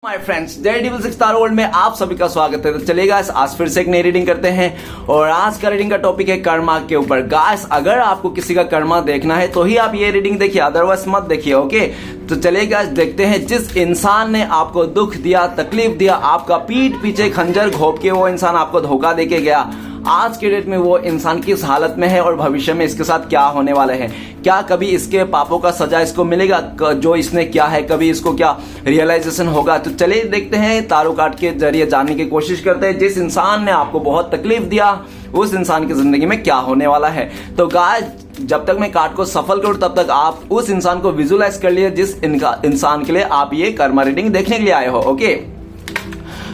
My friends, Daredevil 6 star world में आप सभी का स्वागत है। तो चलिए गाइस, आज फिर से एक नई रीडिंग करते हैं और आज का रीडिंग का टॉपिक है कर्मा के ऊपर। गाइस, अगर आपको किसी का कर्मा देखना है तो ही आप ये रीडिंग देखिए, अदरवाइज मत देखिए। ओके, तो चलिए गाइस देखते हैं। जिस इंसान ने आपको दुख दिया, तकलीफ दिया, आपका पीठ पीछे खंजर घोंप के वो इंसान आपको धोखा देके गया, आज के डेट में वो इंसान किस हालत में है और भविष्य में इसके साथ क्या होने वाला है। क्या कभी इसके पापों का सजा इसको मिलेगा जो इसने किया है, कभी इसको क्या रियलाइजेशन होगा। तो चलिए देखते हैं, तारों कार्ड के जरिए जानने की कोशिश करते हैं जिस इंसान ने आपको बहुत तकलीफ दिया उस इंसान की जिंदगी में क्या होने वाला है। तो गाइस, जब तक मैं कार्ड को सफल करूं तब तक आप उस इंसान को विजुअलाइज कर लिए जिस इंसान के लिए आप ये कर्मा रीडिंग देखने के लिए आए हो। ओके,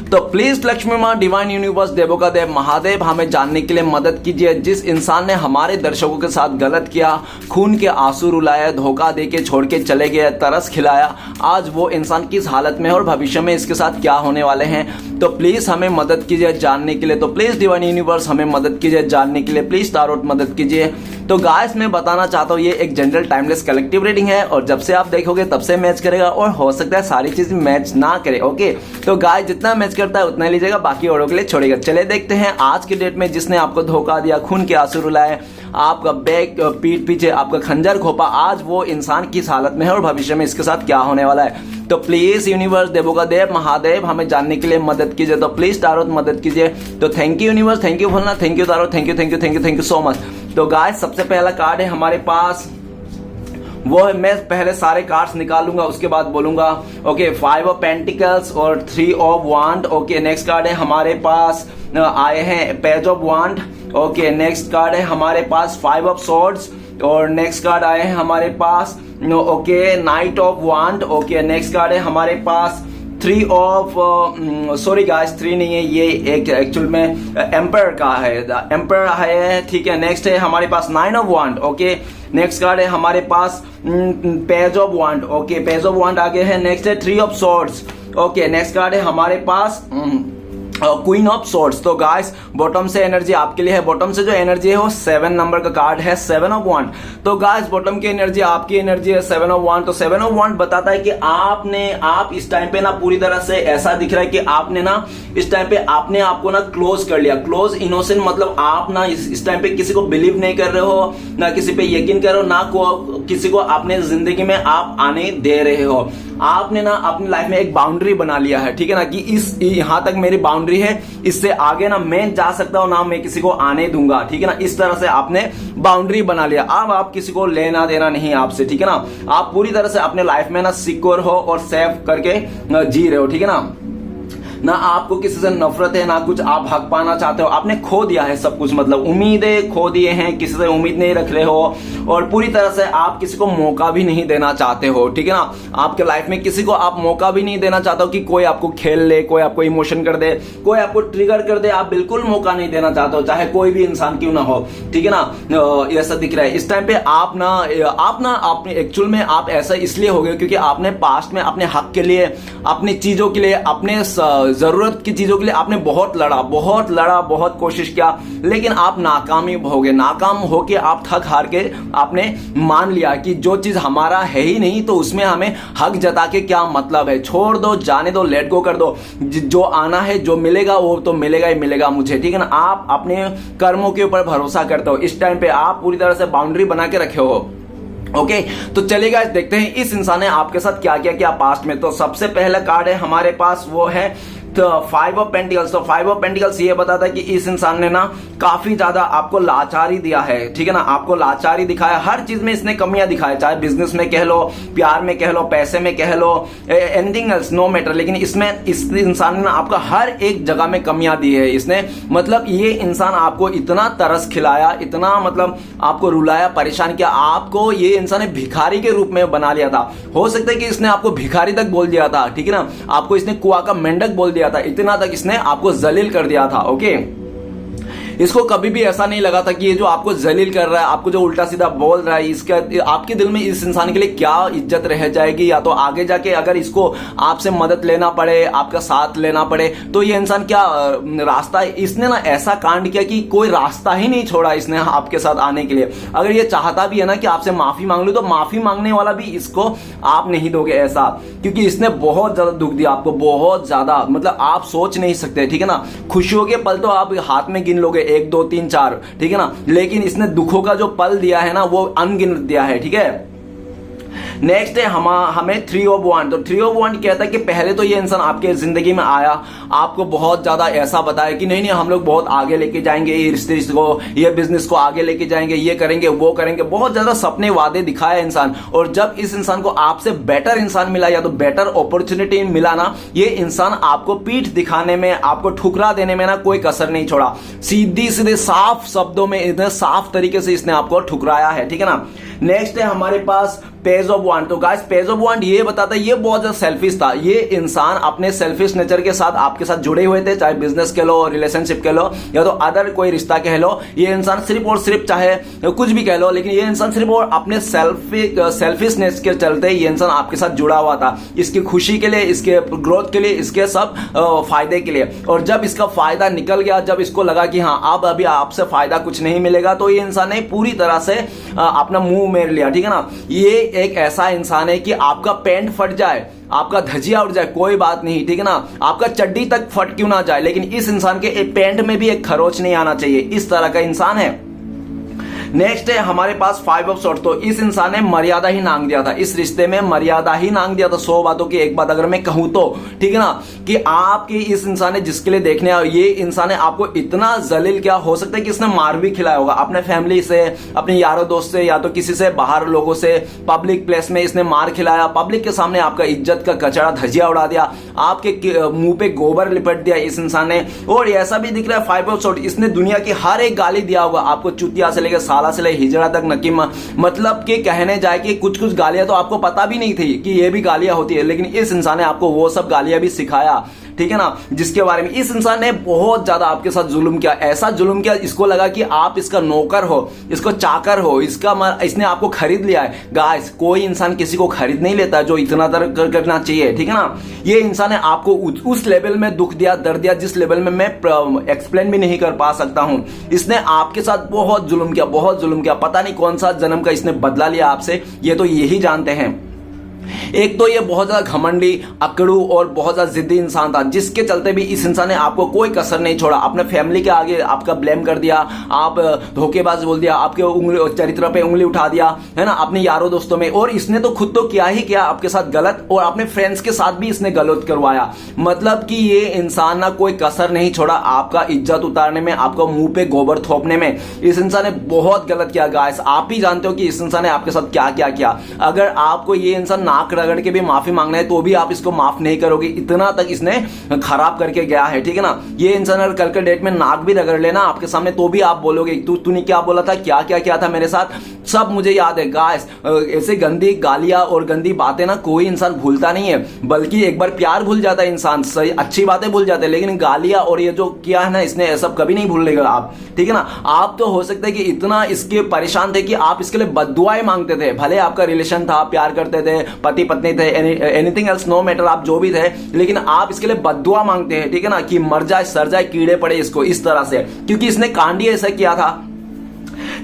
तो प्लीज लक्ष्मी माँ, डिवाइन यूनिवर्स, देवों का देव महादेव, हमें जानने के लिए मदद कीजिए। जिस इंसान ने हमारे दर्शकों के साथ गलत किया, खून के आंसू रुलाया, धोखा देके छोड़ के चले गए, तरस खिलाया, आज वो इंसान किस हालत में है और भविष्य में इसके साथ क्या होने वाले हैं। तो प्लीज हमें मदद कीजिए जानने के लिए। तो प्लीज डिवाइन यूनिवर्स हमें मदद कीजिए जानने के लिए, प्लीज टारोट मदद कीजिए। तो गाइस, मैं बताना चाहता हूँ ये एक जनरल टाइमलेस कलेक्टिव रीडिंग है और जब से आप देखोगे तब से मैच करेगा और हो सकता है सारी चीज मैच ना करे। ओके, तो गाइस जितना मैच करता है उतना लीजिएगा, बाकी औरों के लिए छोड़ेगा। चले देखते हैं आज के डेट में जिसने आपको धोखा दिया, खून के आंसू रुलाए, आपका बैक पीठ पीछे आपका खंजर घोपा, आज वो इंसान किस हालत में है और भविष्य में इसके साथ क्या होने वाला है। तो प्लीज यूनिवर्स, देवों का देव महादेव, हमें जानने के लिए मदद कीजिए। तो प्लीज टारोट मदद कीजिए। तो thank you universe, thank you भोलना, thank you tarot, thank you thank you thank you thank you so much. तो गाइस, सबसे पहला कार्ड है हमारे पास, वो है, मैं पहले सारे कार्ड्स निकालूंगा उसके बाद बोलूंगा। ओके, 5 ऑफ पेंटिकल्स और 3 of wand. Okay, next card है हमारे पास आए हैं page of wand. Okay, next card है हमारे पास 5 ऑफ सॉर्ड्स और नेक्स्ट कार्ड आए हैं हमारे पास okay knight of wand. Okay, next card है हमारे पास 3 ऑफ सॉरी गाइस, 3 नहीं है, ये एक एक्चुअल में एम्पर का है, एम्पर है। ठीक है, नेक्स्ट है हमारे पास 9 of wand. Okay, next card है हमारे पास page of wand. Okay, page of wand आगे है। नेक्स्ट है 3 of swords. Okay, next card है हमारे पास क्वीन ऑफ सॉर्ड्स। तो गाइस, बॉटम से एनर्जी आपके लिए है, बॉटम से जो एनर्जी है वो 7 नंबर का कार्ड है, 7 ऑफ वांड। तो गाइस, बॉटम की एनर्जी आपकी एनर्जी है 7 ऑफ वांड। तो 7 ऑफ वांड बताता है कि आप इस टाइम पे ना पूरी तरह से ऐसा दिख रहा है कि आपने ना इस टाइम पे आपने आपको ना क्लोज कर लिया। क्लोज इनोसेंट मतलब आप ना इस टाइम पे किसी को बिलीव नहीं कर रहे हो, ना किसी पे यकीन कर रहे हो, ना किसी को अपने जिंदगी में आप आने दे रहे हो। आपने ना अपनी लाइफ में एक बाउंड्री बना लिया है, ठीक है ना, कि इस यहां तक मेरी बाउंड्री है, इससे आगे ना मैं जा सकता हूं, ना मैं किसी को आने दूंगा। ठीक है ना, इस तरह से आपने बाउंड्री बना लिया। अब आप किसी को लेना देना नहीं आपसे, ठीक है ना। आप पूरी तरह से अपने लाइफ में ना सिक्योर हो और सेफ करके जी रहे हो, ठीक है ना आपको किसी से नफरत है, ना कुछ आप हक पाना चाहते हो। आपने खो दिया है सब कुछ, मतलब उम्मीदें खो दिए हैं, किसी से उम्मीद नहीं रख रहे हो और पूरी तरह से आप किसी को मौका भी नहीं देना चाहते हो, ठीक है ना। आपके लाइफ में किसी को आप मौका भी नहीं देना चाहते हो कि कोई आपको खेल ले, कोई आपको इमोशन कर दे, कोई आपको ट्रिगर कर दे। आप बिल्कुल मौका नहीं देना चाहते हो, चाहे कोई भी इंसान क्यों ना हो, ठीक है ना। ऐसा दिख रहा है इस टाइम पे आप एक्चुअल में आप ऐसा इसलिए हो गए क्योंकि आपने पास्ट में अपने हक के लिए, अपनी चीजों के लिए, अपने जरूरत की चीजों के लिए आपने बहुत लड़ा, बहुत कोशिश किया, लेकिन आप नाकामी हो गए। नाकाम होके आप थक हार के आपने मान लिया कि जो चीज हमारा है ही नहीं तो उसमें हमें हक जता के क्या मतलब है, छोड़ दो, जाने दो, लेट गो कर दो। जो आना है, जो मिलेगा वो तो मिलेगा ही मिलेगा मुझे, ठीक है ना। आप अपने कर्मों के ऊपर भरोसा करते हो। इस टाइम पे आप पूरी तरह से बाउंड्री बना के रखे हो। ओके, तो चलिएगा देखते हैं इस इंसान ने आपके साथ क्या किया पास्ट में। तो सबसे पहला कार्ड है हमारे पास, वो है 5 ऑफ पेंटिकल्स। तो 5 ऑफ पेंटिकल्स ये बताता है कि इस इंसान ने ना काफी ज्यादा आपको लाचारी दिया है, ठीक है ना। आपको लाचारी दिखाया, हर चीज में इसने कमियां दिखाया, चाहे बिजनेस में कह लो, प्यार में कह लो, पैसे में कह लो, एनीथिंग एल्स, नो मैटर। लेकिन इसमें इस इंसान ने ना आपका हर एक जगह में कमियां दी है इसने। मतलब ये इंसान आपको इतना तरस खिलाया, इतना मतलब आपको रुलाया, परेशान किया, आपको ये इंसान ने भिखारी के रूप में बना लिया था। हो सकता है कि इसने आपको भिखारी तक बोल दिया था, ठीक है ना। आपको इसने कुआ का मेंढक बोल दिया था, इतना तक इसने आपको जलील कर दिया था। ओके, इसको कभी भी ऐसा नहीं लगा था कि ये जो आपको जलील कर रहा है, आपको जो उल्टा सीधा बोल रहा है, इसका आपके दिल में इस इंसान के लिए क्या इज्जत रह जाएगी, या तो आगे जाके अगर इसको आपसे मदद लेना पड़े, आपका साथ लेना पड़े, तो ये इंसान क्या रास्ता, इसने ना ऐसा कांड किया कि कोई रास्ता ही नहीं छोड़ा इसने आपके साथ आने के लिए। अगर ये चाहता भी है ना कि आपसे माफी मांग लो, तो माफी मांगने वाला भी इसको आप नहीं दोगे ऐसा, क्योंकि इसने बहुत ज्यादा दुख दिया आपको, बहुत ज्यादा, मतलब आप सोच नहीं सकते, ठीक है ना। खुशियों के पल तो आप हाथ में गिन लोगे, 1 2 3 4, ठीक है ना, लेकिन इसने दुखों का जो पल दिया है ना वो अनगिनत दिया है, ठीक है। नेक्स्ट है हमें 3 of Wands। तो 3 of Wands कहता है कि पहले तो ये इंसान आपके जिंदगी में आया, आपको बहुत ज्यादा ऐसा बताया कि नहीं नहीं हम लोग बहुत आगे लेके जाएंगे ये रिश्ते को, ये बिजनेस को आगे लेके जाएंगे, ये करेंगे वो करेंगे, बहुत ज्यादा सपने वादे दिखाया इंसान। और जब इस इंसान को आपसे बेटर इंसान मिला या तो बेटर अपॉर्चुनिटी मिला ना, ये इंसान आपको पीठ दिखाने में, आपको ठुकरा देने में ना कोई कसर नहीं छोड़ा। सीधी सीधे साफ शब्दों में, इतने साफ तरीके से इसने आपको ठुकराया है, ठीक है ना। नेक्स्ट है हमारे पास पेज ऑफ वांड। तो गाइस पेज ऑफ वांड ये बताता है ये बहुत ज्यादा सेल्फिश था। ये इंसान अपने सेल्फिश नेचर के साथ आपके साथ जुड़े हुए थे, चाहे बिजनेस के लो, रिलेशनशिप के लो, या तो अदर कोई रिश्ता कह लो। ये इंसान सिर्फ और सिर्फ, चाहे कुछ भी कह लो, लेकिन ये इंसान सिर्फ और अपने सेल्फिशनेस के चलते ये इंसान आपके साथ जुड़ा हुआ था, इसकी खुशी के लिए, इसके ग्रोथ के लिए, इसके सब फायदे के लिए। और जब इसका फायदा निकल गया, जब इसको लगा कि हाँ अब अभी आपसे फायदा कुछ नहीं मिलेगा, तो ये इंसान ने पूरी तरह से अपना मुंह मेर लिया, ठीक है ना। ये एक ऐसा इंसान है कि आपका पैंट फट जाए, आपका धजिया उड़ जाए, कोई बात नहीं, ठीक है ना, आपका चड्डी तक फट क्यों ना जाए, लेकिन इस इंसान के पैंट में भी एक खरोच नहीं आना चाहिए, इस तरह का इंसान है। नेक्स्ट है हमारे पास 5 of Swords। तो इस इंसान ने मर्यादा ही नांग दिया था, इस रिश्ते में मर्यादा ही नांग दिया था। 100 बातों की एक बात अगर मैं कहूं तो, ठीक है ना, कि आपकी इस इंसान ने जिसके लिए देखने आए, ये इंसान ने आपको इतना जलील किया, हो सकता है कि इसने मार भी खिलाया होगा अपने फैमिली से, अपने यारों दोस्त से, या तो किसी से बाहर लोगों से, पब्लिक प्लेस में इसने मार खिलाया, पब्लिक के सामने आपका इज्जत का कचरा धजिया उड़ा दिया, आपके मुंह पे गोबर लिपट दिया इस इंसान ने। और ऐसा भी दिख रहा है 5 of Swords, इसने दुनिया की हर एक गाली दिया होगा आपको, चुतिया से लेकर साला से लेकर हिजड़ा तक, नकीमा, मतलब कि कहने जाए कि कुछ कुछ गालियां तो आपको पता भी नहीं थी कि ये भी गालियां होती है, लेकिन इस इंसान ने आपको वो सब गालियां भी सिखाया, ठीक है ना, जिसके बारे में इस इंसान ने बहुत ज्यादा आपके साथ जुल्म किया, ऐसा जुल्म किया, इसको लगा कि आप इसका नौकर हो, इसको चाकर हो, इसने आपको खरीद लिया है। गाइस कोई इंसान किसी को खरीद नहीं लेता जो इतना करना चाहिए, ठीक है ना। ये इंसान ने आपको उस लेवल में दुख दिया, दर्द दिया, जिस लेवल में मैं एक्सप्लेन भी नहीं कर पा सकता हूं। इसने आपके साथ बहुत जुल्म किया, बहुत जुल्म किया, पता नहीं कौन सा जन्म का इसने बदला लिया आपसे, ये तो यही जानते हैं। एक तो ये बहुत ज्यादा घमंडी, अकड़ू और बहुत ज्यादा जिद्दी इंसान था, जिसके चलते भी इस इंसान ने आपको कोई कसर नहीं छोड़ा, अपने फैमिली के आगे आपका ब्लेम कर दिया, आप धोखेबाज बोल दिया, आपके चरित्र पे उंगली उठा दिया, है ना, अपने यारों दोस्तों में। और इसने तो खुद तो किया ही किया आपके साथ गलत, और अपने फ्रेंड्स के साथ भी इसने गलत करवाया। मतलब कि ये इंसान ना कोई कसर नहीं छोड़ा आपका इज्जत उतारने में, आपको मुंह पे गोबर थोपने में। इस इंसान ने बहुत गलत किया गाइस, आप ही जानते हो कि इस इंसान ने आपके साथ क्या क्या किया। अगर आपको ये इंसान नाक रगड़ के भी माफी मांगना है तो भी आप इसको माफ नहीं करोगे, इतना तक इसने खराब करके गया है, ठीक है ना। ये इंसान अगर कल के डेट में नाक भी रगड़ लेना आपके सामने तो भी आप बोलोगे तूने क्या बोला था, क्या क्या किया था मेरे साथ, सब मुझे याद है। गाइस ऐसे गंदी गालियां और गंदी बातें ना कोई इंसान भूलता नहीं है, बल्कि एक बार प्यार भूल जाता है इंसान, सही अच्छी बातें भूल जाते हैं, लेकिन गालियां और ये जो किया है ना इसने, ये सब कभी नहीं भूलेगा आप, ठीक है ना। आप तो हो सकता है कि इतना इसके परेशान थे कि आप इसके लिए बद्दुआएं मांगते थे, भले आपका रिलेशन था, प्यार करते थे, पति पत्नी थे, एनीथिंग एल्स नो मैटर, आप जो भी थे, लेकिन आप इसके लिए बद्दुआ मांगते हैं, ठीक है ना, कि मर जाए, सर जाए, कीड़े पड़े इसको, इस तरह से, क्योंकि इसने कांडी ऐसा किया था।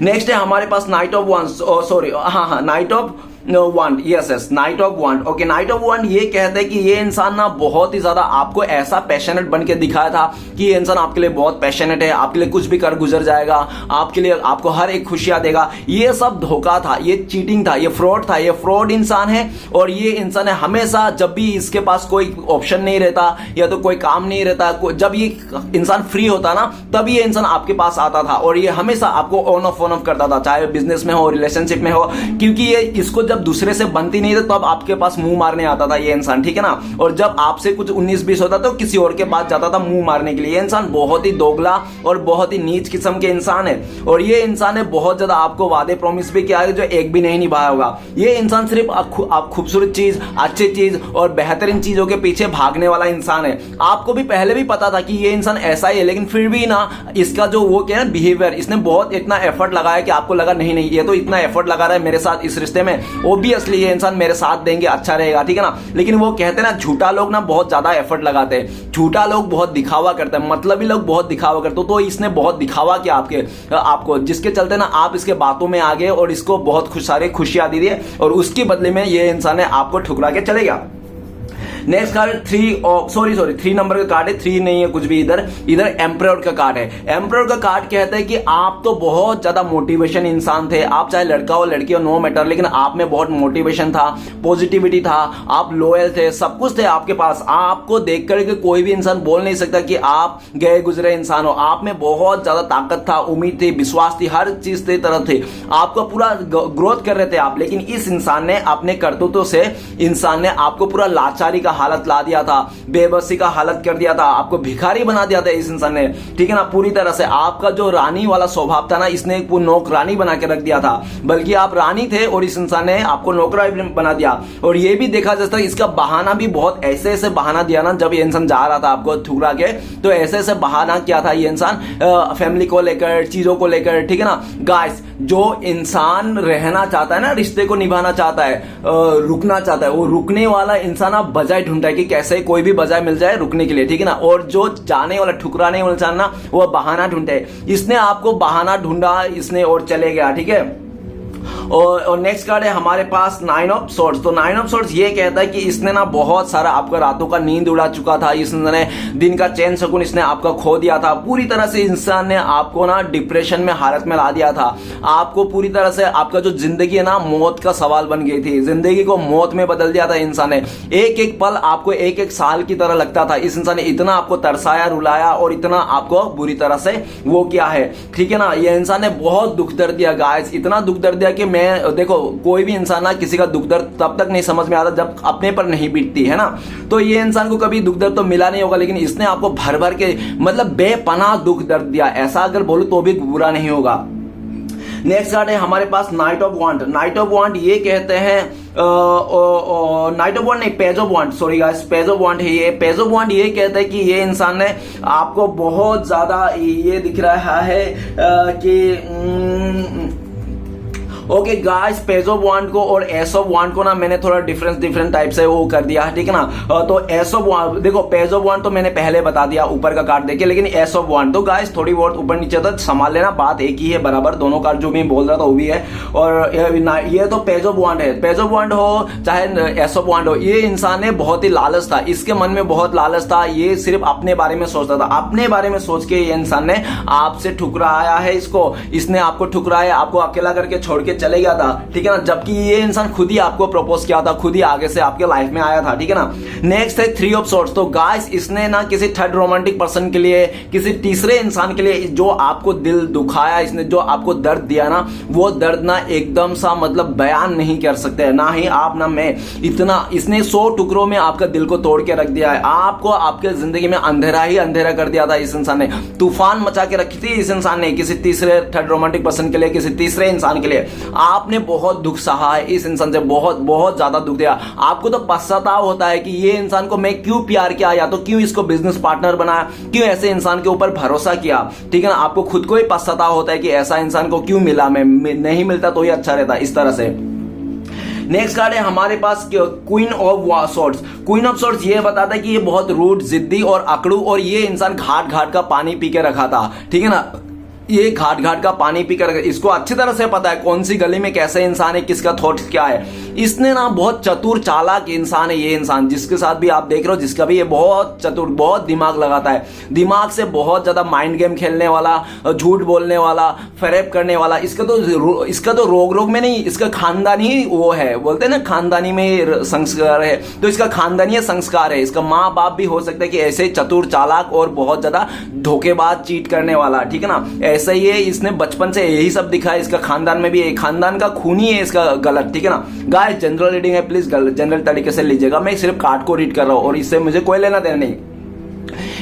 नेक्स्ट है हमारे पास नाइट ऑफ वांड्स, सॉरी हाँ knight of wand, yes knight of wand. Okay knight of wand ये कहते हैं कि ये इंसान ना बहुत ही ज्यादा आपको ऐसा पैशनेट बन के दिखाया था कि ये इंसान आपके लिए बहुत पैशनेट है, आपके लिए कुछ भी कर गुजर जाएगा, आपके लिए आपको हर एक खुशियां देगा। ये सब धोखा था, ये चीटिंग था, ये फ्रॉड था, ये फ्रॉड इंसान है। और ये इंसान है हमेशा, जब भी इसके पास कोई ऑप्शन नहीं रहता या तो कोई काम नहीं रहता, जब ये इंसान फ्री होता ना तब ये इंसान आपके पास आता था, और ये हमेशा आपको ऑन ऑफ करता था, चाहे बिजनेस में हो, रिलेशनशिप में हो, क्योंकि ये इसको जब दूसरे से बनती नहीं थी तब आपके पास मुंह मारने आता था ये इंसान, ठीक है ना। और जब आपसे कुछ 19-20 होता तो किसी और के पास जाता था मुंह मारने के लिए। ये इंसान बहुत ही दोगला और बहुत ही नीच किस्म के इंसान है। और ये इंसान ने बहुत ज्यादा आपको वादे प्रॉमिस भी किया है जो एक भी नहीं निभाया होगा। ये इंसान सिर्फ आप खूबसूरत चीज, अच्छी चीज और बेहतरीन चीजों के पीछे भागने वाला इंसान है। आपको भी पहले भी पता था कि ये इंसान ऐसा ही है, लेकिन फिर भी ना इसका जो वो क्या है बिहेवियर, इसने बहुत इतना एफर्ट लगाया कि आपको लगा नहीं नहीं ये तो इतना एफर्ट लगा रहा है मेरे साथ इस रिश्ते में, ओब्वियसली ये इंसान मेरे साथ देंगे, अच्छा रहेगा, ठीक है ना। लेकिन वो कहते हैं ना झूठा लोग ना बहुत ज्यादा एफर्ट लगाते हैं, झूठा लोग बहुत दिखावा करते हैं, मतलबी लोग बहुत दिखावा करते हैं। तो इसने बहुत दिखावा किया आपको, जिसके चलते ना आप इसके बातों में आ गए और इसको बहुत सारी खुशियां दी दी और उसके बदले में ये इंसान ने आपको ठुकरा के चलेगा। नेक्स्ट कार्ड 3 नंबर का कार्ड है, 3 नहीं है कुछ भी, इधर एम्परर का कार्ड है। एम्परर का कार्ड कहता है कि आप तो बहुत ज्यादा मोटिवेशन इंसान थे, आप चाहे लड़का हो लड़की हो नो मैटर, लेकिन आप में बहुत मोटिवेशन था, पॉजिटिविटी था, आप लॉयल थे, सब कुछ थे आपके पास। आपको देख करके कोई भी इंसान बोल नहीं सकता कि आप गए गुजरे इंसान हो। आप में बहुत ज्यादा ताकत था, उम्मीद थी, विश्वास थी, हर चीज की तरफ थी, आपका पूरा ग्रोथ कर रहे थे आप। लेकिन इस इंसान ने अपने करतूतों से इंसान ने आपको पूरा लाचारी का हालत ला दिया था, बेबसी का हालत कर दिया था, आपको भिखारी बना दिया था इस इंसान ने, ठीक है ना। पूरी तरह से आपका जो रानी वाला स्वभाव था ना, इसने एक नौकरानी बना के रख दिया था, बल्कि आप रानी थे और इस इंसान ने आपको नौकरानी बना दिया। और ये भी देखा जा सकता है इसका बहाना भी बहुत ऐसे ऐसे बहाना दिया ना, जब ये इंसान जा रहा था आपको ठुकरा के, तो ऐसे ऐसे बहाना किया था ये इंसान फैमिली को लेकर, चीजों को लेकर, ठीक है ना। गाइस, जो इंसान रहना चाहता है ना, रिश्ते को निभाना चाहता है, रुकना चाहता है, वो रुकने वाला इंसान आप बजाय ढूंढता है कि कैसे कोई भी बजाय मिल जाए रुकने के लिए, ठीक है ना। और जो जाने वाला ठुकराने वाला इंसान ना, वो बहाना ढूंढते हैं। इसने आपको बहाना ढूंढा इसने और चले गया, ठीक है। और नेक्स्ट कार्ड है हमारे पास 9 ऑफ सोर्ड्स। तो 9 ऑफ सोर्ड्स ये कहता है कि इसने ना बहुत सारा आपका रातों का नींद उड़ा चुका था, इसने दिन का चैन सुकून इसने आपका खो दिया था। पूरी तरह से इंसान ने आपको ना डिप्रेशन में हालत में ला दिया था। आपको पूरी तरह से आपका जो जिंदगी है ना मौत का सवाल बन गई थी, जिंदगी को मौत में बदल दिया था इंसान ने। एक एक पल आपको एक एक साल की तरह लगता था। इस इंसान ने इतना आपको तरसाया, रुलाया और इतना आपको बुरी तरह से वो किया है, ठीक है ना। ये इंसान ने बहुत दुख दर्द दिया गाइस, इतना दुख दर्द दिया कि मैं देखो कोई भी इंसान ना किसी का दुख दर्द तब तक नहीं समझ में आता जब अपने पर नहीं बीतती है ना। तो ये इंसान को कभी दुख दर्द तो मिला नहीं होगा, लेकिन इसने आपको भर भर के मतलब बेपनाह दुख दर्द दिया, ऐसा अगर बोलूं तो भी बुरा नहीं होगा। नेक्स्ट कार्ड है हमारे पास knight of wand. Knight of wand ये कहते हैं नाइट ऑफ वांड नहीं, page of wand, sorry guys, page of wand है ये। पेज ऑफ वांड ये कहता है कि ये इंसान ने आपको बहुत ज्यादा ये दिख रहा है कि ओके गाइस, पेज ऑफ वांड को और एस ऑफ वांड को ना मैंने थोड़ा डिफरेंट टाइप से वो कर दिया, ठीक है ना। तो एस ऑफ वांड देखो, पेज ऑफ वांड तो मैंने पहले बता दिया ऊपर का कार्ड देखे, लेकिन एस ऑफ वांड तो गाइस थोड़ी बहुत ऊपर नीचे तो संभाल लेना, बात एक ही है बराबर, दोनों कार्ड जो मैं बोल रहा था वो भी है। और ये तो पेज ऑफ वांड है, पेज ऑफ वांड हो चाहे एस ऑफ वांड हो, ये इंसान ने बहुत ही लालच था, इसके मन में बहुत लालच था, ये सिर्फ अपने बारे में सोचता था, अपने बारे में सोच के ये इंसान ने आपसे ठुकराया है, इसने आपको ठुकराया, आपको अकेला करके छोड़ के चले गया था, ठीक है ना। जबकि ये इंसान खुद ही आपको प्रपोज किया था, खुद ही आगे से आपके लाइफ में आया था, ठीक है ना। नेक्स्ट है 3 ऑफ सोर्ड्स। तो गाइस, इसने ना किसी थर्ड रोमांटिक पर्सन के लिए, किसी तीसरे इंसान के लिए जो आपको दिल दुखाया, इसने जो आपको दर्द दिया ना, वो दर्द ना एकदम सा मतलब बयान नहीं कर सकते, ना ही आप ना मैं, इतना इसने 100 टुकड़ों में आपका दिल को तोड़ के रख दिया है, आपको आपके जिंदगी में अंधेरा ही अंधेरा कर दिया था इस इंसान ने, तूफान मचा के रखी थी इस इंसान ने किसी तीसरे थर्ड रोमांटिक पर्सन के लिए, किसी तीसरे इंसान के लिए। आपने बहुत दुख सहा है इस इंसान से, बहुत बहुत ज्यादा दुख दिया। आपको तो पश्चाताप होता है कि ये इंसान को मैं क्यों प्यार किया, या तो क्यों इसको बिजनेस पार्टनर बनाया, क्यों ऐसे इंसान के ऊपर भरोसा किया, ठीक है ना। आपको खुद को ही पश्चाताप होता है कि ऐसा इंसान को क्यों मिला, मैं नहीं मिलता तो ही अच्छा रहता, इस तरह से। नेक्स्ट कार्ड है हमारे पास queen of swords. Queen of swords ये बताता है कि ये बहुत रूड, जिद्दी और अकड़ू, और ये इंसान घाट घाट का पानी पी के रखा था, ठीक है ना। ये घाट घाट का पानी पीकर, इसको अच्छी तरह से पता है कौन सी गली में कैसे इंसान है, किसका थॉट क्या है। इसने ना बहुत चतुर चालाक इंसान है ये इंसान, जिसके साथ भी आप देख रहे हो, जिसका भी ये बहुत चतुर, बहुत दिमाग लगाता है, दिमाग से बहुत ज्यादा माइंड गेम खेलने वाला, झूठ बोलने वाला, फरेब करने वाला। इसका तो रोग में नहीं, इसका खानदानी वो है, बोलते हैं ना खानदानी में संस्कार है, तो इसका खानदानी संस्कार है। इसका माँ बाप भी हो सकता है कि ऐसे चतुर चालाक और बहुत ज्यादा धोखेबाज, चीट करने वाला, ठीक है ना। ऐसा ही है, इसने बचपन से यही सब दिखा है, इसका खानदान में भी, खानदान का खून ही है इसका गलत, ठीक है ना। गाइस जनरल रीडिंग है, प्लीज जनरल तरीके से लीजिएगा। मैं सिर्फ कार्ड को रीड कर रहा हूँ और इससे मुझे कोई लेना देना नहीं।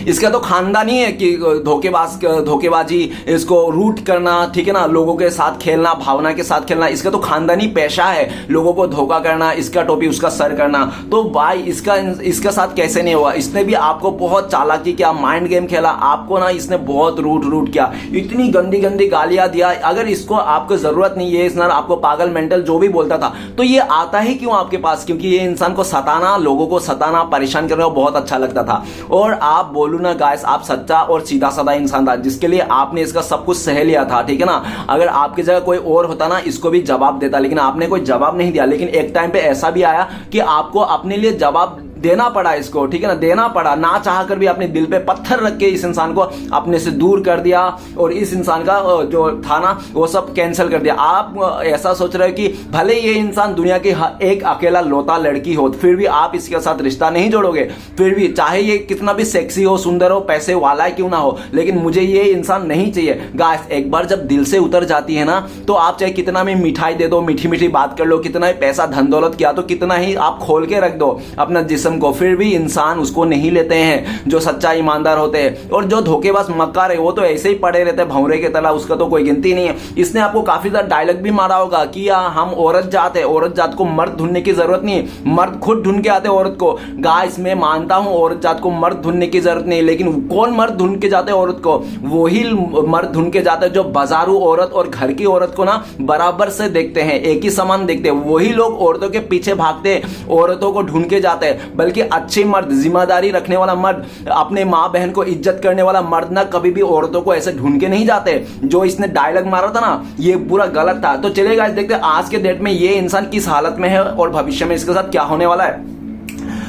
इसका तो खानदानी है कि धोखेबाजी, इसको रूट करना, ठीक है ना, लोगों के साथ खेलना, भावना के साथ खेलना, इसका तो खानदानी पेशा है, लोगों को धोखा करना, इसका टोपी उसका सर करना। तो भाई इसका साथ कैसे नहीं हुआ? इसने भी आपको बहुत चालाकी किया, माइंड गेम खेला, आपको ना इसने बहुत रूट किया, इतनी गंदी गंदी गालियां दिया। अगर इसको आपको जरूरत नहीं है, इसने आपको पागल मेंटल जो भी बोलता था, तो ये आता ही क्यों आपके पास? क्योंकि ये इंसान को सताना, लोगों को सताना, परेशान करना बहुत अच्छा लगता था। और आप बोलू ना गाइस, आप सच्चा और सीधा साधा इंसान था, जिसके लिए आपने इसका सब कुछ सह लिया था, ठीक है ना। अगर आपकी जगह कोई और होता ना, इसको भी जवाब देता, लेकिन आपने कोई जवाब नहीं दिया। लेकिन एक टाइम पे ऐसा भी आया कि आपको अपने लिए जवाब देना पड़ा इसको, ठीक है ना, देना पड़ा। ना चाह कर भी अपने दिल पे पत्थर रख के इस इंसान को अपने से दूर कर दिया और इस इंसान का जो था ना वो सब कैंसिल कर दिया। आप ऐसा सोच रहे हो कि भले ये इंसान दुनिया की एक अकेला लौता लड़की हो, फिर भी आप इसके साथ रिश्ता नहीं जोड़ोगे। फिर भी चाहे ये कितना भी सेक्सी हो, सुंदर हो, पैसे वाला क्यों ना हो, लेकिन मुझे ये इंसान नहीं चाहिए। गाइस एक बार जब दिल से उतर जाती है ना, तो आप चाहे कितना भी मिठाई दे दो, मीठी मीठी बात कर लो, कितना ही पैसा धन दौलत किया तो कितना ही आप खोल के रख दो अपना जिस्म को, फिर भी इंसान उसको नहीं लेते हैं जो सच्चा ईमानदार होते हैं। और जो धोखेबाज मक्कार है वो तो ऐसे ही पड़े रहते हैं भंवरे के तरह, उसका तो कोई गिनती नहीं है। इसने आपको काफी ज्यादा डायलॉग भी मारा होगा कि हम औरत जात है, औरत जात को मर्द ढूंढने की जरूरत नहीं है, मर्द खुद ढूंढ के आते औरत को। गाइस मैं मानता हूं औरत जात को मर्द ढूंढने की जरूरत नहीं, लेकिन कौन मर्द ढूंढ के जाते औरत को? वही मर्द ढूंढ के जाते जो बाजारू औरत और घर की औरत को ना बराबर से देखते हैं, एक ही समान देखते हैं। वही लोग औरतों के पीछे भागते, औरतों को ढूंढ के जाते हैं। बल्कि अच्छे मर्द, जिम्मेदारी रखने वाला मर्द, अपने माँ बहन को इज्जत करने वाला मर्द ना कभी भी औरतों को ऐसे ढूंढ के नहीं जाते। जो इसने डायलॉग मारा था ना, ये पूरा गलत था। तो चलेगा, देखते हैं आज के डेट में ये इंसान किस हालत में है और भविष्य में इसके साथ क्या होने वाला है।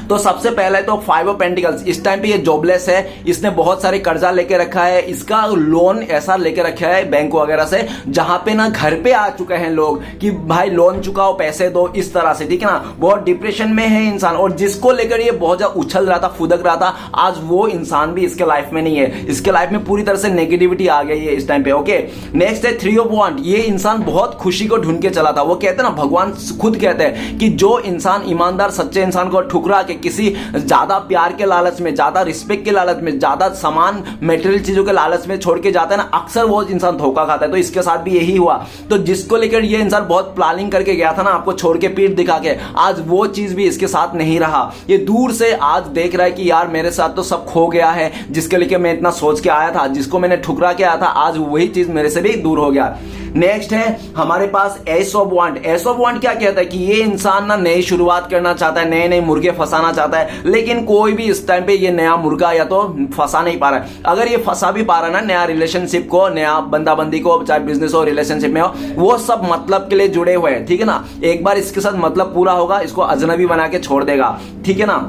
तो सबसे पहले तो 5 ऑफ पेंटिकल्स, इस टाइम पे ये जॉबलेस है, इसने बहुत सारे कर्जा लेके रखा है, इसका लोन ऐसा लेके रखा है बैंक वगैरह से, जहां पे ना घर पे आ चुके हैं लोग कि भाई लोन चुकाओ, पैसे दो, इस तरह से, ठीक है ना। बहुत डिप्रेशन में है इंसान, और जिसको लेकर ये बहुत ज्यादा उछल रहा था, फुदक रहा था, आज वो इंसान भी इसके लाइफ में नहीं है। इसके लाइफ में पूरी तरह से नेगेटिविटी आ गई है इस टाइम पे। ओके, नेक्स्ट है 3 ऑफ वांड। ये इंसान बहुत खुशी को ढूंढ के चला था। वो कहते हैं ना, भगवान खुद कहते हैं कि जो इंसान ईमानदार सच्चे इंसान को ठुकरा के किसी ज्यादा प्यार के लालच में, ज्यादा रिस्पेक्ट के लालच में, ज्यादा सामान मेटेरियल चीजों के लालच में छोड़ के जाता है ना, अक्सर वो इंसान धोखा खाता है। तो इसके साथ भी यही हुआ। तो जिसको लेकर ये इंसान बहुत प्लानिंग करके गया था ना, आपको छोड़ के पीठ दिखा के, आज वो चीज भी इसके साथ नहीं रहा। ये दूर से आज देख रहा है कि यार मेरे साथ तो सब खो गया है, जिसके लिए मैं इतना सोच के आया था, जिसको मैंने ठुकरा के आया था, आज वही चीज मेरे से भी दूर हो गया। नेक्स्ट है हमारे पास एस ऑफ वांड। एस ऑफ वांड क्या कहता है कि ये इंसान ना नई शुरुआत करना चाहता है, नए नए मुर्गे फंसाना चाहता है, लेकिन कोई भी इस टाइम पे ये नया मुर्गा या तो फंसा नहीं पा रहा है। अगर ये फंसा भी पा रहा है ना नया रिलेशनशिप को, नया बंदाबंदी को, चाहे बिजनेस हो, रिलेशनशिप में हो, वो सब मतलब के लिए जुड़े हुए हैं, ठीक है ना। एक बार इसके साथ मतलब पूरा होगा, इसको अजनबी बना के छोड़ देगा, ठीक है ना।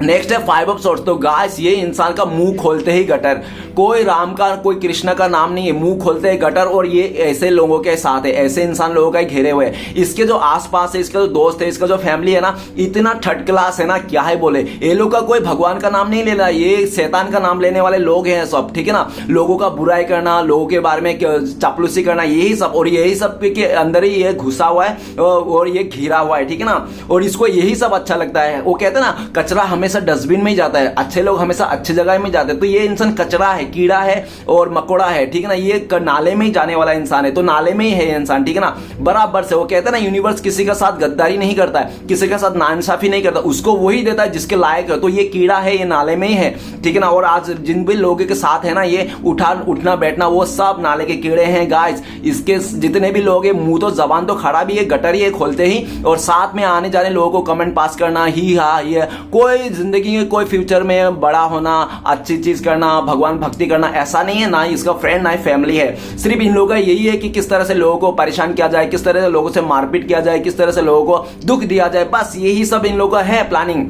नेक्स्ट है 5 ऑफ सोर्ट्स। तो गाइस ये इंसान का मुंह खोलते ही गटर, कोई राम का कोई कृष्ण का नाम नहीं है, मुंह खोलते ही गटर। और ये ऐसे लोगों के साथ है, ऐसे इंसान लोगों का घेरे हुए हैं। इसके जो आसपास है, इसके जो दोस्त है, इसका जो फैमिली है ना, इतना थर्ड क्लास है ना, क्या है बोले। ये लोग का कोई भगवान का नाम नहीं लेना, ये शैतान का नाम लेने वाले लोग हैं सब, ठीक है ना। लोगों का बुराई करना, लोगों के बारे में चापलूसी करना, यही सब, और यही सब के अंदर ही ये घुसा हुआ है और ये घिरा हुआ है, ठीक है ना। और इसको यही सब अच्छा लगता है। वो कहते हैं ना, कचरा हमेशा डस्टबिन में ही जाता है, अच्छे लोग हमेशा अच्छी जगह में जाते हैं। तो ये इंसान कचरा है, कीड़ा है और मकोड़ा है, ठीक है ना। ये नाले में ही जाने वाला इंसान है, तो नाले में ही है इंसान, ठीक है ना, बराबर से। वो कहते हैं ना, यूनिवर्स किसी के साथ गद्दारी नहीं करता है, किसी के साथ नाइंसाफी नहीं करता, उसको वही देता है जिसके लायक है। तो ये कीड़ा है, ये नाले में ही है, ठीक है ना। और आज जिन भी लोगों के साथ है ना, ये उठना बैठना, वो सब नाले के कीड़े हैं गाइस। इसके जितने भी लोग हैं, मुंह तो जबान तो खड़ा भी है, गटर ही है खोलते ही, और साथ में आने जाने लोगों को कमेंट पास करना, ही हाँ ये कोई जिंदगी में, कोई फ्यूचर में बड़ा होना, अच्छी चीज करना, भगवान भक्ति करना, ऐसा नहीं है। ना ही इसका फ्रेंड, ना ही फैमिली है। सिर्फ इन लोगों का यही है कि किस तरह से लोगों को परेशान किया जाए, किस तरह से लोगों से मारपीट किया जाए, किस तरह से लोगों को दुख दिया जाए, बस यही सब इन लोगों का है प्लानिंग।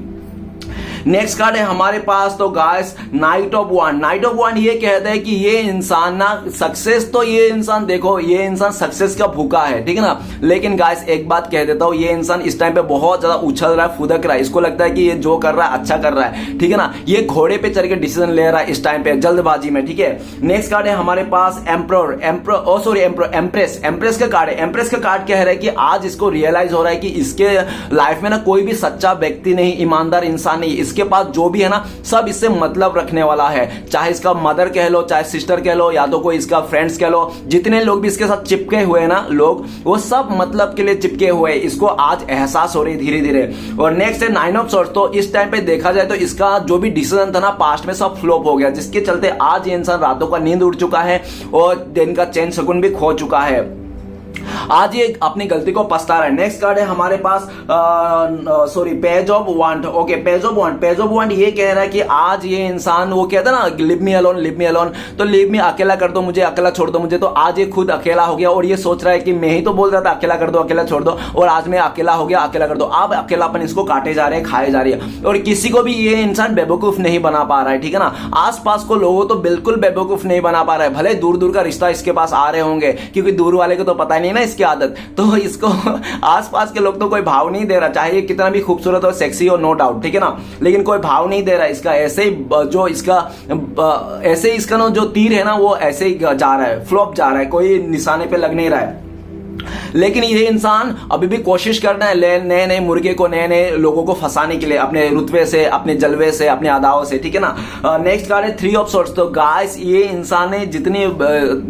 नेक्स्ट कार्ड है हमारे पास तो guys knight of wand. Knight of wand ये कहता है कि ये इंसान ना सक्सेस, तो ये इंसान देखो ये इंसान सक्सेस का भूखा है, ठीक है ना। लेकिन गाइस एक बात कह देता हूं, ये इंसान इस टाइम पे बहुत ज्यादा उछल रहा है, फुदक रहा है, इसको लगता है कि ये जो कर रहा है अच्छा कर रहा है, ठीक है ना। ये घोड़े पे चढ़ के डिसीजन ले रहा है इस टाइम पे जल्दबाजी में, ठीक है। नेक्स्ट कार्ड है हमारे पास एम्प्रेस। एम्प्रेस का कार्ड है। एम्प्रेस का कार्ड कह रहा है कि आज इसको रियलाइज हो रहा है कि इसके लाइफ में ना कोई भी सच्चा व्यक्ति नहीं, ईमानदार इंसान नहीं, इसके पास जो भी है ना सब इससे मतलब रखने वाला है। चाहे इसका मदर कह लो, चाहे सिस्टर कह लो, या तो कोई इसका फ्रेंड्स कह लो, जितने लोग भी इसके साथ चिपके हुए हैं ना लोग, वो सब मतलब के लिए चिपके हुए, इसको आज एहसास हो रही धीरे धीरे। और नेक्स्ट है नाइन ऑफ सॉर्ड्स। तो इस टाइम पे देखा जाए तो इसका जो भी डिसीजन था ना पास्ट में सब फ्लॉप हो गया, जिसके चलते आज ये इंसान रातों का नींद उड़ चुका है और दिन का चैन सुकून भी खो चुका है। आज ये अपनी गलती को पछता रहा है। नेक्स्ट कार्ड है हमारे पास page of wand. Okay, page of wand. Page of wand ये कह रहा है कि आज ये इंसान, वो कहता है ना live me alone, live me alone, तो लिव मी अकेला कर दो मुझे, अकेला छोड़ दो मुझे। तो आज ये खुद अकेला हो गया और ये सोच रहा है कि मैं ही तो बोल रहा था अकेला कर दो, अकेला छोड़ दो, और आज मैं अकेला हो गया, अकेला कर दो। अब अकेलापन इसको काटे जा रहे हैं, खाए जा रही है, और किसी को भी ये इंसान बेवकूफ नहीं बना पा रहा है, ठीक है ना। आसपास को लोगों तो बिल्कुल बेवकूफ नहीं बना पा रहा है, भले दूर दूर का रिश्ता इसके पास आ रहे होंगे, क्योंकि दूर वाले को तो पता ही नहीं ना इसकी आदत, तो इसको आसपास के लोग तो कोई भाव नहीं दे रहा, चाहे ये कितना भी खूबसूरत और सेक्सी हो, नो डाउट, ठीक है ना, लेकिन कोई भाव नहीं दे रहा इसका। ऐसे ही जो इसका ना जो तीर है ना वो ऐसे ही जा रहा है, फ्लॉप जा रहा है, कोई निशाने पे लग नहीं रहा है। लेकिन ये इंसान अभी भी कोशिश कर रहा है नए नए मुर्गे को, नए नए लोगों को फंसाने के लिए, अपने रुतबे से, अपने जलवे से, अपने अदाओं से, ठीक है ना। नेक्स्ट कार्ड है थ्री ऑफ सॉर्ड्स। तो गाइस ये इंसान ने जितनी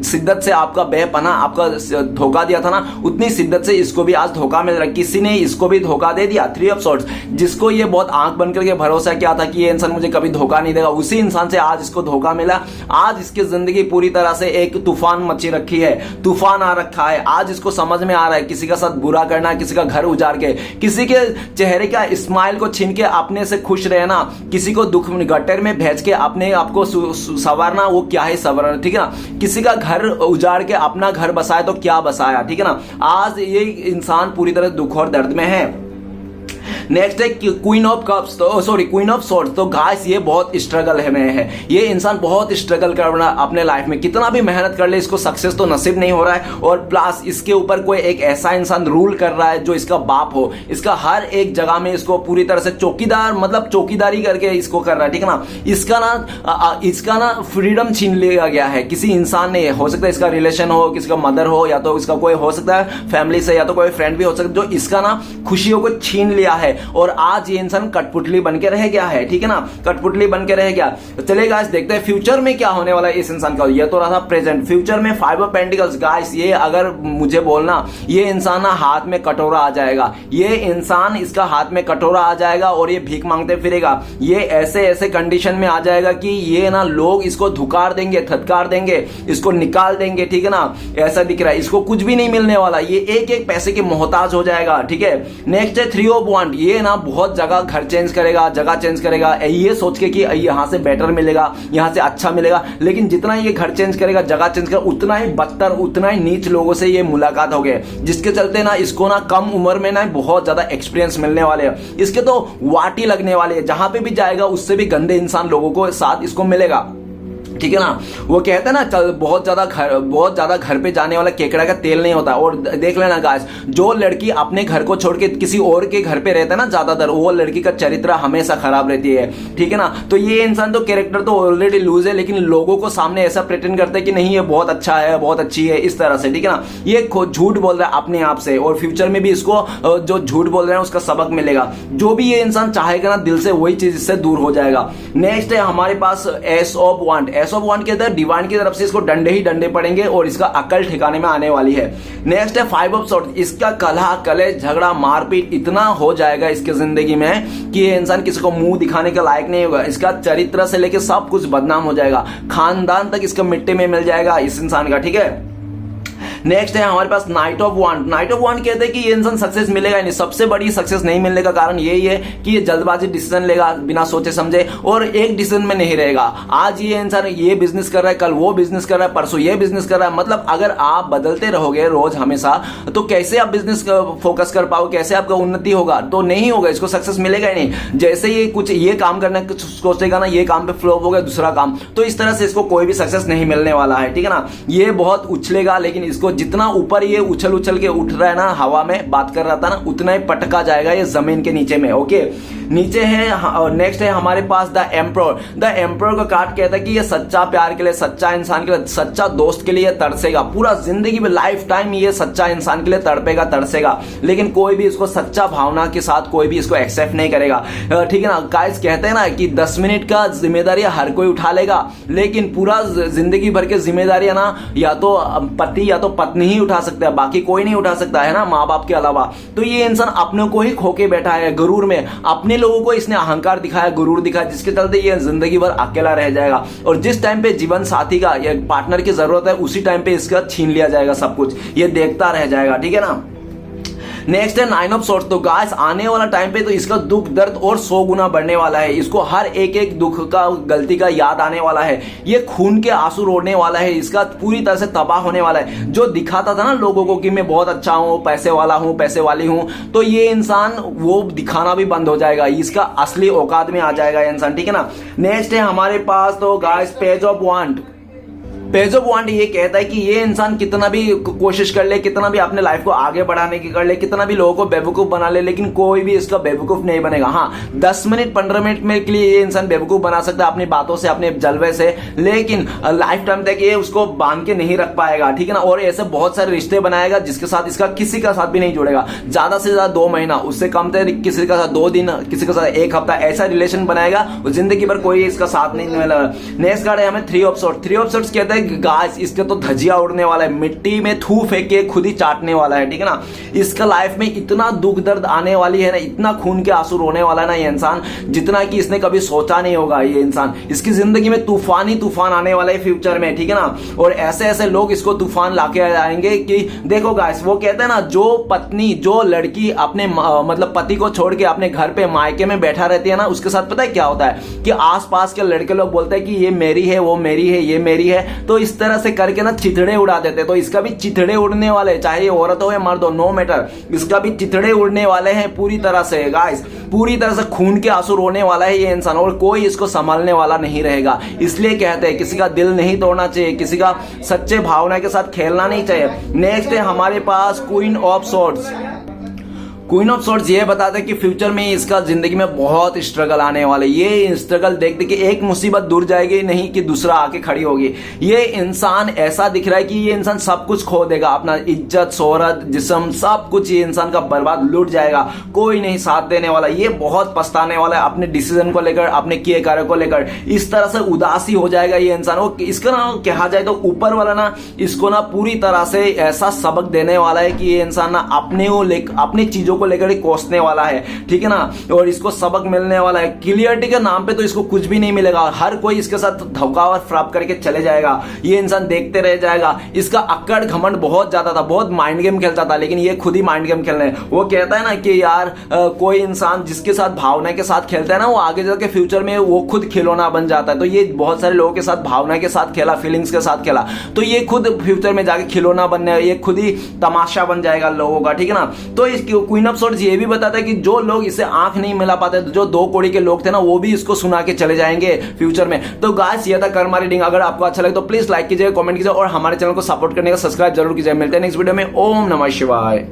शिद्दत से आपका बेपना, आपका धोखा दिया था ना, उतनी शिद्दत से इसको भी आज धोखा मिल रहा है। किसी ने इसको भी धोखा दे दिया, थ्री ऑफ सॉर्ड्स, जिसको ये बहुत आंख बंद करके भरोसा किया था कि ये इंसान मुझे कभी धोखा नहीं देगा, उसी इंसान से आज इसको धोखा मिला। आज इसकी जिंदगी पूरी तरह से एक तूफान मची रखी है, तूफान आ रखा है। आज इसको समझ में आ रहा है किसी का साथ बुरा करना, किसी का घर उजाड़ के, किसी के चेहरे का स्माइल को छीन के अपने से खुश रहना, किसी को दुख गटर में भेज के अपने आपको संवारना, वो क्या है संवारना, ठीक है ना। किसी का घर उजाड़ के अपना घर बसाया तो क्या बसाया, ठीक है ना। आज ये इंसान पूरी तरह दुख और दर्द में है। नेक्स्ट है क्वीन ऑफ कप्स, तो क्वीन ऑफ सॉर्ड्स। तो गाइस ये बहुत स्ट्रगल में है, ये इंसान बहुत स्ट्रगल कर रहा है अपने लाइफ में, कितना भी मेहनत कर ले इसको सक्सेस तो नसीब नहीं हो रहा है, और प्लस इसके ऊपर कोई एक ऐसा इंसान रूल कर रहा है जो इसका बाप हो, इसका हर एक जगह में इसको पूरी तरह से चौकीदार, मतलब चौकीदारी करके इसको कर रहा है, ठीक है ना। इसका ना फ्रीडम छीन लिया गया है किसी इंसान ने, हो सकता है इसका रिलेशन हो, किसी का मदर हो, या तो इसका कोई हो सकता है फैमिली से, या तो कोई फ्रेंड भी हो सकता है, जो इसका ना खुशियों को छीन लिया है, और आज ये इंसान कठपुतली बन के रह गया है, ठीक है ना, कठपुतली बन के रह गया। तो चलिए गाइस देखते हैं फ्यूचर में क्या होने वाला है इस इंसान का। ये तो रहा था प्रेजेंट, फ्यूचर में फाइव ऑफ पेंटिकल्स। गाइस ये अगर मुझे बोलना, ये इंसान ना हाथ में कटोरा आ जाएगा, ये इंसान इसका हाथ में कटोरा आ जाएगा और ये भीख मांगते फिरेगा। ये ऐसे ऐसे कंडीशन में आ जाएगा कि ये ना लोग इसको धुकार देंगे, थतकार देंगे, इसको निकाल देंगे, ठीक है ना। ऐसा दिख रहा है, इसको कुछ भी नहीं मिलने वाला, ये एक एक पैसे के मोहताज हो जाएगा, ठीक है। नेक्स्ट है थ्री ऑफ वांड। ये ना बहुत जगह घर चेंज करेगा, जगह चेंज करेगा, ये सोच के कि यहां से बेटर मिलेगा, यहां से अच्छा मिलेगा, लेकिन जितना ये घर चेंज करेगा, जगह चेंज करेगा, उतना ही बदतर, उतना ही नीच लोगों से ये मुलाकात हो गए, जिसके चलते ना इसको ना कम उम्र में ना बहुत ज्यादा एक्सपीरियंस मिलने वाले हैं, इसके तो वाटी लगने वाले हैं, जहां पे भी जाएगा उससे भी गंदे इंसान लोगों को साथ इसको मिलेगा, ठीक है ना। वो कहते हैं ना बहुत ज्यादा घर पे जाने वाला केकड़ा का तेल नहीं होता। और देख लेना गाइस, जो लड़की अपने घर को छोड़ के किसी और के घर पे रहता है ना ज्यादातर, वो लड़की का चरित्र हमेशा खराब रहती है, ठीक है ना। तो ये इंसान तो कैरेक्टर तो ऑलरेडी लूज है, लेकिन लोगों को सामने ऐसा प्रिटेंड करते हैं कि नहीं ये बहुत अच्छा है, बहुत अच्छी है, इस तरह से, ठीक है ना। ये झूठ बोल रहा है अपने आप से, और फ्यूचर में भी इसको जो झूठ बोल रहे हैं उसका सबक मिलेगा। जो भी ये इंसान चाहेगा ना दिल से, वही चीज इससे दूर हो जाएगा। नेक्स्ट है हमारे पास एस ऑफ वांड। एस ऑफ वांड के अंदर डिवाइन की तरफ से इसको डंडे ही डंडे पड़ेंगे और इसका अकल ठिकाने में आने वाली है। नेक्स्ट है फाइव ऑफ सॉर्ड्स। इसका कलह कलेश झगड़ा मारपीट इतना हो जाएगा इसके जिंदगी में कि ये इंसान किसी को मुंह दिखाने का लायक नहीं होगा। इसका चरित्र से लेकर सब कुछ बदनाम हो जाएगा, खानदान तक इसका मिट्टी में मिल जाएगा इस इंसान का, ठीक है। नेक्स्ट है हमारे पास knight of wand. Knight of वांड कहते हैं कि ये इंसान सक्सेस मिलेगा ही नहीं। सबसे बड़ी सक्सेस नहीं मिलने का कारण यही है कि ये जल्दबाजी डिसीजन लेगा बिना सोचे समझे और एक डिसीजन में नहीं रहेगा। आज ये इंसान ये बिजनेस कर रहा है, कल वो बिजनेस कर रहा है, परसों ये बिजनेस कर रहा है। मतलब अगर आप बदलते रहोगे रोज हमेशा तो कैसे आप बिजनेस फोकस कर पाओगे, कैसे आपका उन्नति होगा? तो नहीं होगा, इसको सक्सेस मिलेगा ही नहीं। जैसे ये कुछ ये काम करना कुछ सोचेगा ना, ये काम पे फ्लॉप हो गया दूसरा काम, तो इस तरह से इसको कोई भी सक्सेस नहीं मिलने वाला है, ठीक है ना। ये बहुत उछलेगा, लेकिन इसको जितना ऊपर ये उछल उछल के उठ रहा है ना, हवा में बात कर रहा था ना, उतना ही पटका जाएगा ये जमीन के नीचे में। ओके, नीचे है नेक्स्ट है हमारे पास द एम्परर। द एम्परर का कार्ड कहता है कि ये सच्चा प्यार के लिए, सच्चा इंसान के लिए, सच्चा दोस्त के लिए तरसेगा। पूरा जिंदगी में लाइफ टाइम ये सच्चा इंसान के लिए तड़पेगा तरसेगा, लेकिन कोई भी इसको सच्चा भावना के साथ कोई भी इसको एक्सेप्ट नहीं करेगा, ठीक है ना। गाइस कहते हैं ना कि 10 मिनट का जिम्मेदारी हर कोई उठा लेगा, लेकिन पूरा जिंदगी भर के जिम्मेदारी ना या तो पति या तो पत्नी ही उठा सकता है, बाकी कोई नहीं उठा सकता है ना, माँ बाप के अलावा। तो ये इंसान अपने को ही खोके बैठा है गुरूर में, अपने लोगों को इसने अहंकार दिखाया, गुरूर दिखाया, जिसके चलते ये जिंदगी भर अकेला रह जाएगा। और जिस टाइम पे जीवन साथी का या पार्टनर की जरूरत है उसी टाइम पे इसका छीन लिया जाएगा सब कुछ, ये देखता रह जाएगा, ठीक है ना। नेक्स्ट है 9 ऑफ सोर्ड्स। तो गाइस आने वाला टाइम पे तो इसका दुख दर्द और 100 गुना बढ़ने वाला है। इसको हर एक एक दुख का गलती का याद आने वाला है, ये खून के आंसू रोने वाला है, इसका पूरी तरह से तबाह होने वाला है। जो दिखाता था ना लोगों को कि मैं बहुत अच्छा हूं, पैसे वाला हूं, पैसे वाली हूं, तो ये इंसान वो दिखाना भी बंद हो जाएगा, इसका असली औकात में आ जाएगा ये इंसान, ठीक है ना। नेक्स्ट है हमारे पास तो guys page of wand. Page of wand ये कहता है कि ये इंसान कितना भी कोशिश कर ले, कितना भी अपने लाइफ को आगे बढ़ाने की कर ले, कितना भी लोगों को बेवकूफ बना ले, लेकिन कोई भी इसका बेवकूफ नहीं बनेगा। हाँ, 10 मिनट 15 मिनट में के लिए ये इंसान बेवकूफ बना सकता है अपनी बातों से, अपने जलवे से, लेकिन लाइफ टाइम तक ये उसको बांध के नहीं रख पाएगा, ठीक है ना। और ऐसे बहुत सारे रिश्ते बनाएगा जिसके साथ इसका किसी का साथ भी नहीं जुड़ेगा। ज्यादा से ज्यादा 2 महीना, उससे कम तो किसी का साथ 2 दिन, किसी का साथ 1 हफ्ता, ऐसा रिलेशन बनाएगा और जिंदगी भर कोई इसका साथ नहीं मिलेगा। नेक्स्ट कार्ड है हमें 3 ऑफ सोर्ड्स। 3 ऑफ सोर्ड्स कहता है गाइस इसके तो धजिया उड़ने वाला है, मिट्टी में थू फेंक के खुद ही चाटने वाला है, ठीक है ना। इसका लाइफ में इतना दुख दर्द आने वाली है ना, इतना खून के आंसू रोने वाला है ना ये इंसान, जितना कि इसने कभी सोचा नहीं होगा। ये इंसान, इसकी जिंदगी में तूफान ही तूफान आने वाला है फ्यूचर में, ठीक है ना। और ऐसे ऐसे लोग इसको तूफान लाके आएंगे कि देखो गाइस, वो कहते हैं ना, जो पत्नी, जो लड़की अपने मतलब पति को छोड़ के अपने घर पे मायके में बैठा रहती है ना, उसके साथ पता है क्या होता है कि आसपास के लड़के लोग बोलते हैं कि ये मेरी है, वो मेरी है, ये मेरी है, तो इस तरह से करके ना चिथड़े उड़ा देते। तो इसका भी चिथड़े उड़ने वाले, चाहे ये औरत हो या मर्द हो, नो मैटर, इसका भी चिथड़े उड़ने वाले हैं पूरी तरह से गाइस। पूरी तरह से खून के आंसू रोने वाला है ये इंसान, और कोई इसको संभालने वाला नहीं रहेगा। इसलिए कहते हैं किसी का दिल नहीं तोड़ना चाहिए, किसी का सच्चे भावना के साथ खेलना नहीं चाहिए। नेक्स्ट है हमारे पास queen of swords. Queen of swords ये बताते हैं कि फ्यूचर में इसका जिंदगी में बहुत स्ट्रगल आने वाले। ये स्ट्रगल देखते कि एक मुसीबत दूर जाएगी नहीं कि दूसरा आके खड़ी होगी। ये इंसान ऐसा दिख रहा है कि ये इंसान सब कुछ खो देगा, अपना इज्जत, शोहरत, जिस्म, सब कुछ ये इंसान का बर्बाद, लूट जाएगा, कोई नहीं साथ देने वाला। ये बहुत पछताने वाला है अपने डिसीजन को लेकर, अपने किए कार्य को लेकर। इस तरह से उदासी हो जाएगा ये इंसान। वो इसका ना कहा जाए तो ऊपर वाला ना इसको ना पूरी तरह से ऐसा सबक देने वाला है कि ये इंसान ना अपनी चीजों को लेकर कोसने वाला है, ठीक है ना। और इसको सबक मिलने वाला है। क्लियरिटी के नाम पे तो इसको कुछ भी नहीं मिलेगा, हर कोई इसके साथ धोखा और फ्रॉड करके चले जाएगा। ये इंसान देखते रह जाएगा। इसका अक्कड़ घमंड बहुत ज्यादा था, बहुत माइंड गेम खेलता था, लेकिन ये खुद ही माइंड गेम खेल रहे हैं। वो कहता है ना कि यार कोई इंसान जिसके साथ भावना के साथ खेलता है ना, वो आगे चल के फ्यूचर में वो खुद खिलौना बन जाता है। तो ये बहुत सारे लोगों के साथ भावना के साथ खेला, फीलिंग्स के साथ खेला, तो ये खुद फ्यूचर में जाके खिलौना बनने, ये खुद ही तमाशा बन जाएगा लोगों का, ठीक है ना। तो इस क्वीन ऑफ सोर्ड्स ये भी बताता है कि जो लोग इसे आंख नहीं मिला पाते, जो 2 कौड़ी के लोग थे ना, वो भी इसको सुना के चले जाएंगे फ्यूचर में। तो गाइस ये था कर्मा रीडिंग। अगर आपको अच्छा लगे तो प्लीज लाइक कीजिए, कमेंट कीजिए और हमारे चैनल को सपोर्ट करने का सब्सक्राइब जरूर कीजिए। मिलते हैं नेक्स्ट वीडियो में। ओम नमः शिवाय।